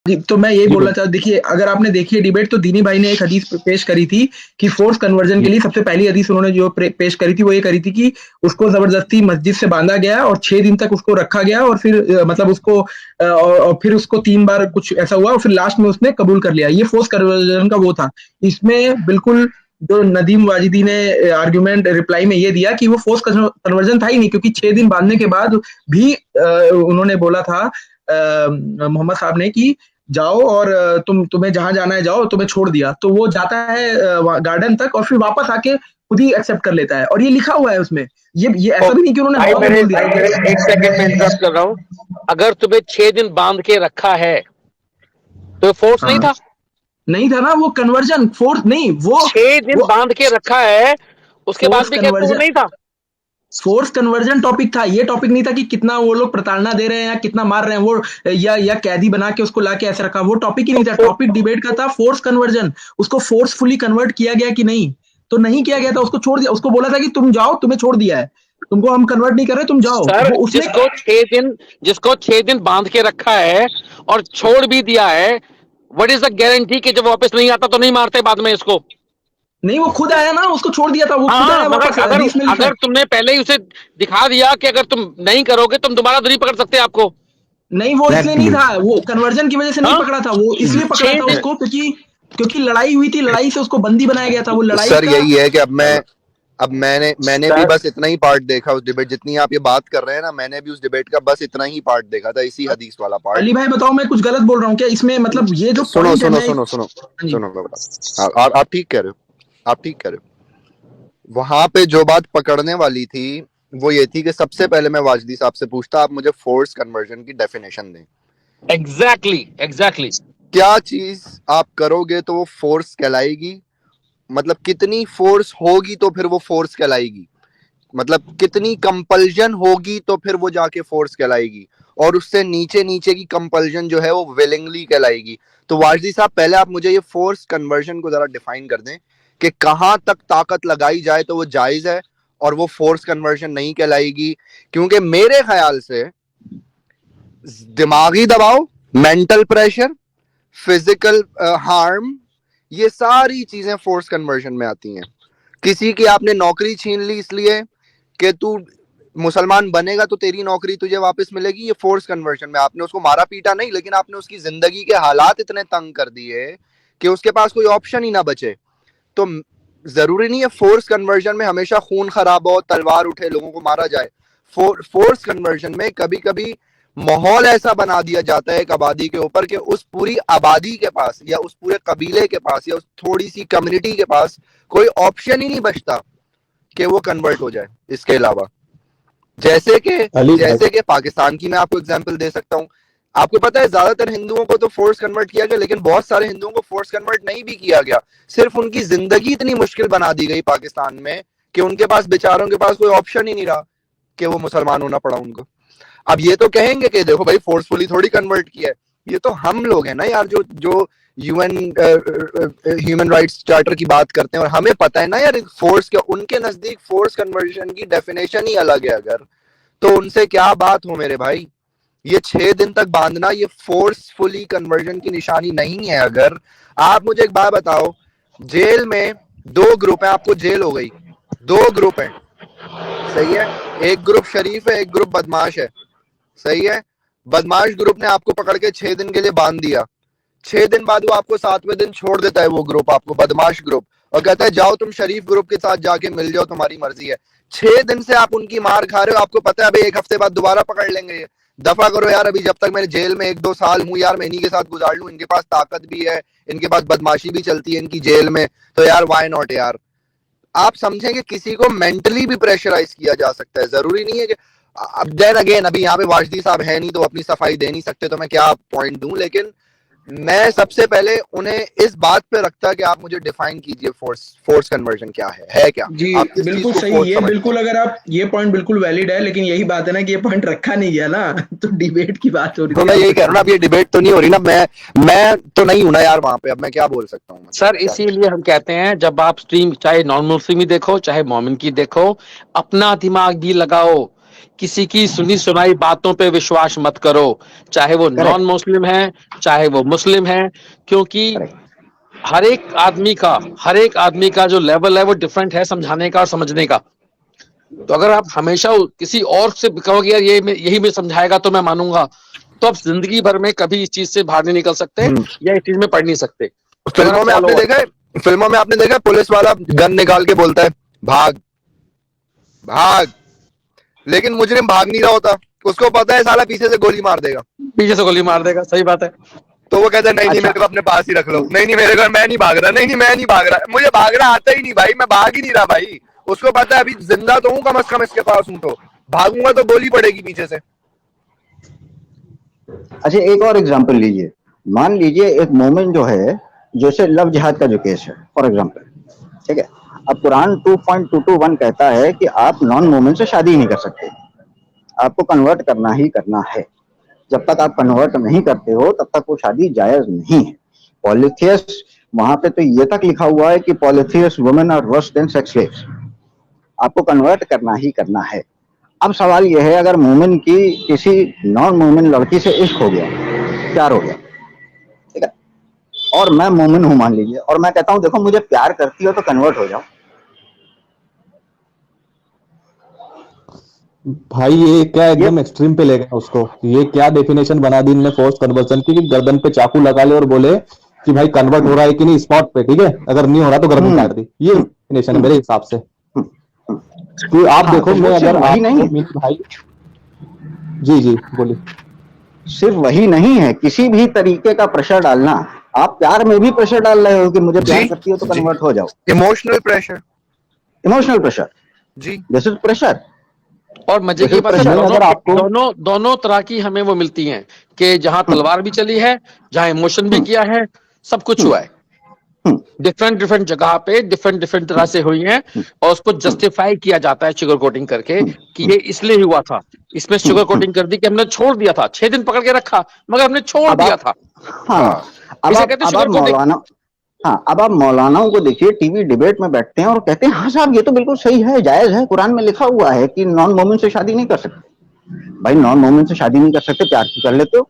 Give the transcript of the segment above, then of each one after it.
जी, तो मैं यही जी बोलना बोल। चाहता, देखिए अगर आपने देखी है डिबेट, तो दीनी भाई ने एक हदीस पेश करी थी कि फोर्स कन्वर्जन के जी लिए सबसे पहली हदीस उन्होंने जो पेश करी थी, वो ये करी थी कि उसको जबरदस्ती मस्जिद से बांधा गया और 6 दिन तक उसको रखा गया, और फिर मतलब उसको और फिर उसको 3 बार कुछ ऐसा हुआ, और फिर लास्ट में उसने कबूल कर लिया। ये फोर्स कन्वर्जन का वो था। इसमें बिल्कुल जो नदीम वाजिदी ने आर्ग्यूमेंट रिप्लाई में ये दिया कि वो फोर्स कन्वर्जन था ही नहीं, क्योंकि 6 दिन बांधने के बाद भी उन्होंने बोला था मोहम्मद साहब ने कि जाओ और तुम्हें जहां जाना है जाओ, तुम्हें छोड़ दिया। तो वो जाता है गार्डन तक और फिर वापस आके खुद ही एक्सेप्ट कर लेता है, और ये लिखा हुआ है उसमें। ये तो ऐसा भी नहीं कि उन्होंने भाई हवा में मेरे बोल दिया। भाई मेरे एक सेकंड में इंटरप्ट कर रहा हूँ। अगर तुम्हें 6 दिन बांध के रखा है तो फोर्स नहीं हाँ, था। नहीं था ना वो कन्वर्जन, फोर्स नहीं वो। 6 दिन वो बांध के रखा है, उसके बाद फोर्स भी कहते वो कन्वर्जन, नहीं था। फोर्स कन्वर्जन टॉपिक था, ये टॉपिक नहीं था कि कितना वो लोग प्रताड़ना दे रहे हैं या कितना मार रहे हैं वो, या कैदी बना के उसको लाके ऐसे रखा। वो टॉपिक ही नहीं था। तो टॉपिक डिबेट का था फोर्स कन्वर्जन। उसको फोर्सफुली कन्वर्ट किया गया कि नहीं, तो नहीं किया गया था। उसको छोड़ दिया, उसको बोला था कि तुम जाओ, तुम्हें छोड़ दिया है, तुमको हम कन्वर्ट नहीं कर रहे, तुम जाओ। सर, वो उसने जिसको 6 दिन बांध के रखा है और छोड़ भी दिया है, व्हाट इज द गारंटी कि जब वापस नहीं आता तो नहीं मारते बाद में इसको। नहीं, वो खुद आया ना, उसको छोड़ दिया था, वो हाँ खुद हाँ, आया मगर वापस, अगर हदीस में लिखा है। अगर तुमने पहले ही उसे दिखा दिया कि अगर तुम नहीं करोगे तुम दोबारा तो नहीं पकड़ सकते आपको। नहीं, वो इसलिए नहीं एग्जैक्टली। था, वो कन्वर्जन की वजह से नहीं हाँ, पकड़ा था, वो इसलिए पकड़ा छह था दिन उसको क्योंकि क्योंकि लड़ाई हुई थी, लड़ाई से उसको बंदी बनाया गया था, वो लड़ाई सर का। यही है कि अब मैंने भी सर, बस इतना ही पार्ट देखा उस डिबेट, जितनी आप ये बात कर रहे हैं ना, मैंने भी उस डिबेट का बस इतना ही पार्ट देखा था, इसी हदीस वाला पार्ट। अली भाई बताओ, मैं कुछ गलत बोल रहा हूँ क्या इसमें? मतलब ये जो सुनो पॉइंट है, सुनो मैं सुनो सुनो हाँ जी। सुनो, मैं बता, आप ठीक कह रहे हो, आप ठीक कह रहे हो। वहां पे जो बात पकड़ने वाली थी वो ये थी कि सबसे पहले मैं वाजदी साहब से पूछता, आप मुझे फोर्स कन्वर्जन की डेफिनेशन दें। Exactly exactly. क्या चीज आप करोगे तो वो फोर्स कहलाएगी? मतलब कितनी फोर्स होगी तो फिर वो फोर्स कहलाएगी? मतलब कितनी कंपल्जन होगी तो फिर वो जाके फोर्स कहलाएगी? और उससे नीचे नीचे की कंपल्जन जो है वो विलिंगली कहलाएगी। तो वाजदी साहब पहले आप मुझे ये फोर्स कन्वर्जन को जरा डिफाइन कर दें कि कहां तक ताकत लगाई जाए तो वो जायज है और वो फोर्स कन्वर्जन नहीं कहलाएगी। क्योंकि मेरे ख्याल से दिमागी दबाव, मेंटल प्रेशर, फिजिकल हार्म, ये सारी चीजें फोर्स कन्वर्जन में आती हैं। किसी की आपने नौकरी छीन ली इसलिए कि तू मुसलमान बनेगा तो तेरी नौकरी तुझे वापस मिलेगी, ये फोर्स कन्वर्जन में। आपने उसको मारा पीटा नहीं, लेकिन आपने उसकी जिंदगी के हालात इतने तंग कर दिए कि उसके पास कोई ऑप्शन ही ना बचे। तो जरूरी नहीं है फोर्स कन्वर्जन में हमेशा खून खराब हो, तलवार उठे, लोगों को मारा जाए। फोर्स कन्वर्जन में कभी कभी माहौल ऐसा बना दिया जाता है एक आबादी के ऊपर कि उस पूरी आबादी के पास या उस पूरे कबीले के पास या उस थोड़ी सी कम्युनिटी के पास कोई ऑप्शन ही नहीं बचता कि वो कन्वर्ट हो जाए इसके अलावा। जैसे कि अली भाई, जैसे कि पाकिस्तान की मैं आपको एग्जांपल दे सकता हूँ। आपको पता है ज्यादातर हिंदुओं को तो फोर्स कन्वर्ट किया गया, लेकिन बहुत सारे हिंदुओं को फोर्स कन्वर्ट नहीं भी किया गया। सिर्फ उनकी जिंदगी इतनी मुश्किल बना दी गई पाकिस्तान में कि उनके पास, बेचारों के पास कोई ऑप्शन ही नहीं रहा कि वो मुसलमान होना पड़ा उनको। अब ये तो कहेंगे कि देखो भाई फोर्सफुली थोड़ी कन्वर्ट किया है। ये तो हम लोग हैं ना यार, जो जो यूएन ह्यूमन राइट्स चार्टर की बात करते हैं, और हमें पता है ना यार फोर्स क्या, उनके नजदीक फोर्स कन्वर्जन की डेफिनेशन ही अलग है। अगर तो उनसे क्या बात हो मेरे भाई, ये 6 दिन तक बांधना ये फोर्सफुली कन्वर्जन की निशानी नहीं है। अगर आप मुझे एक बात बताओ, जेल में 2 ग्रुप है, आपको जेल हो गई, 2 ग्रुप है, सही है? एक ग्रुप शरीफ है, एक ग्रुप बदमाश है, सही है? बदमाश ग्रुप ने आपको पकड़ के 6 दिन के लिए बांध दिया। 6 दिन बाद वो आपको 7वें दिन छोड़ देता है, वो ग्रुप आपको, बदमाश ग्रुप, और कहता है जाओ तुम शरीफ ग्रुप के साथ जाके मिल जाओ, तुम्हारी मर्जी है। 6 दिन से आप उनकी मार खा रहे हो, आपको पता है अभी 1 हफ्ते बाद दोबारा पकड़ लेंगे। ये दफा करो यार, अभी जब तक मैं जेल में 1-2 साल हूँ यार, मैं इन्हीं के साथ गुजार लूं। इनके पास ताकत भी है, इनके पास बदमाशी भी चलती है इनकी जेल में, तो यार वाई नॉट यार। आप समझें कि किसी को मेंटली भी प्रेशराइज किया जा सकता है, जरूरी नहीं है कि, अब देन अगेन अभी यहाँ पे वाजदी साहब है नहीं तो अपनी सफाई दे नहीं सकते, तो मैं क्या पॉइंट दूं। लेकिन मैं सबसे पहले उन्हें इस बात पे रखता कि आप मुझे डिफाइन कीजिए फोर्स कन्वर्जन क्या है क्या? जी, आप किस चीज बिल्कुल को सही। फोर्स ये समझते बिल्कुल, हैं? अगर आप ये पॉइंट बिल्कुल वैलिड है, लेकिन यही बात है ना कि ये पॉइंट रखा नहीं गया ना तो डिबेट की बात हो रही तो थी मैं यही आपस कह रहा हूँ ना, अब ये डिबेट तो नहीं हो रही ना, मैं तो नहीं हूं ना यार वहां पे, अब मैं क्या बोल सकता हूँ? मतलब सर मैं क्या इसीलिए हम कहते हैं जब आप स्ट्रीम चाहे नॉन मुस्लिम ही देखो चाहे मोमिन की देखो, अपना दिमाग भी लगाओ। किसी की सुनी सुनाई बातों पे विश्वास मत करो, चाहे वो नॉन मुस्लिम है, चाहे वो मुस्लिम है, क्योंकि हर एक आदमी का जो लेवल है वो डिफरेंट है समझाने का और समझने का। तो अगर आप हमेशा किसी और से कहोगे यार यही मैं समझाएगा तो मैं मानूंगा, तो आप जिंदगी भर में कभी इस चीज से बाहर नहीं निकल सकते या इस चीज में पढ़ नहीं सकते। फिल्मों में आपने देखा है पुलिस वाला गन निकाल के बोलता है भाग भाग, लेकिन मुजरिम भाग नहीं रहा होता, उसको पता है साला पीछे से गोली मार देगा। सही बात है। तो वो कहता है नहीं मेरे को अपने पास ही रख लो, नहीं मेरे को, मैं नहीं भाग रहा, मुझे भागना आता ही नहीं भाई, मैं भाग ही नहीं रहा भाई। उसको पता है अभी जिंदा तो हूं, कम से कम इसके पास हूं, तो भागूंगा तो गोली पड़ेगी पीछे से। अच्छा, एक और एग्जांपल लीजिए। मान लीजिए एक मोमेंट जो है, जैसे लव जिहाद का जो केस है फॉर एग्जांपल, ठीक है। अब कुरान 2.221 कहता है कि आप नॉन मोमेंट से शादी नहीं कर सकते, आपको कन्वर्ट करना ही करना है। जब तक आप कन्वर्ट नहीं करते हो तब तक वो शादी जायज नहीं है। पॉलिथियस, वहां पे तो ये तक लिखा हुआ है कि polytheist women are worse than sex slaves. आपको कन्वर्ट करना ही करना है। अब सवाल यह है, अगर मोमिन की किसी नॉन मोमिन लड़की से इश्क हो गया, प्यार हो गया, ठीक है, और मैं मोमिन हूं मान लीजिए, और मैं कहता हूं देखो मुझे प्यार करती हो तो कन्वर्ट हो जाओ। भाई ये क्या एकदम एक्सट्रीम पे ले गया उसको। ये क्या डेफिनेशन बना दी इनने फोर्स कन्वर्सन की, कि गर्दन पे चाकू लगा ले और बोले कि भाई कन्वर्ट हो रहा है कि नहीं स्पॉट पे, ठीक है, अगर नहीं हो रहा तो गर्दन काट दी। ये डेफिनेशन है मेरे हिसाब से। तो आप देखो, मैं अगर आप नहीं भाई, जी बोलिए। सिर्फ वही नहीं है, किसी भी तरीके का प्रेशर डालना। आप प्यार में भी प्रेशर डाल रहे हो कि मुझे प्यार करती हो तो कन्वर्ट हो जाओ। इमोशनल प्रेशर जी, दिस इज प्रेशर। और मजे की बात है, दोनों तरह की हमें वो मिलती हैं कि जहां तलवार भी चली है, जहां इमोशन भी किया है, सब कुछ हुआ है। डिफरेंट जगह पे डिफरेंट तरह से हुई हैं, और उसको जस्टिफाई किया जाता है शुगर कोटिंग करके कि ये इसलिए हुआ था, इसमें शुगर कोटिंग कर दी कि हमने छोड़ दिया था, 6 दिन पकड़ के रखा मगर हमने छोड़ दिया था। अब आप मौलानाओं को देखिए, टीवी डिबेट में बैठते हैं और कहते हैं हाँ साहब ये तो बिल्कुल सही है, जायज है, कुरान में लिखा हुआ है कि नॉन मोमिन से शादी नहीं कर सकते। भाई नॉन मोमिन से शादी नहीं कर सकते, प्यार की कर लेते हो।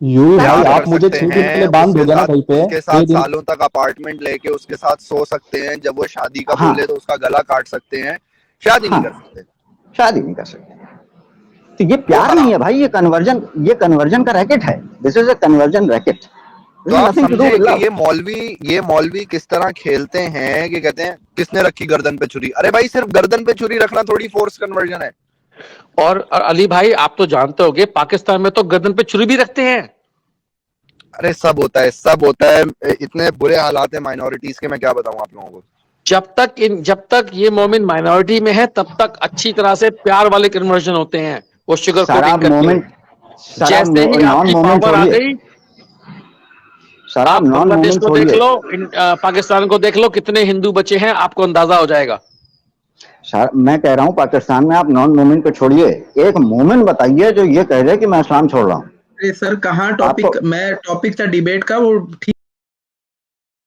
भाई आप मुझे 6 दिन पहले बांध दोगे ना कहीं पे, उसके साथ सालों तक अपार्टमेंट लेके उसके साथ सो सकते हैं, जब वो शादी का बोले तो उसका गला काट सकते हैं, शादी नहीं कर सकते। तो ये प्यार नहीं है भाई, ये कन्वर्जन का रैकेट है। This is a conversion racket. तो आप समझे कि ये मौलवी किस तरह खेलते हैं कि कहते हैं किसने रखी गर्दन पे छुरी। अरे भाई सिर्फ गर्दन पे छुरी रखना थोड़ी फोर्स कन्वर्जन है। और अली भाई आप तो जानते होंगे पाकिस्तान में तो गर्दन पे छुरी भी रखते हैं। अरे सब होता है। इतने बुरे हालात है माइनॉरिटीज के, मैं क्या बताऊं आप लोगों को। जब तक ये मोमिन माइनॉरिटी में है तब तक अच्छी तरह से प्यार वाले कन्वर्जन होते हैं, वो शुगर कोटिंग करके। जैसे ही आपकी पावर आ गई, आप बांग्लादेश को देख लो, पाकिस्तान को देख लो, कितने हिंदू बचे हैं आपको अंदाजा हो जाएगा। मैं कह रहा हूं पाकिस्तान में आप नॉन मोमिन को छोड़िए, एक मोमिन बताइए जो ये कह रहे कि मैं इस्लाम छोड़ रहा हूं। सर कहाँ टॉपिक था डिबेट का, वो ठीक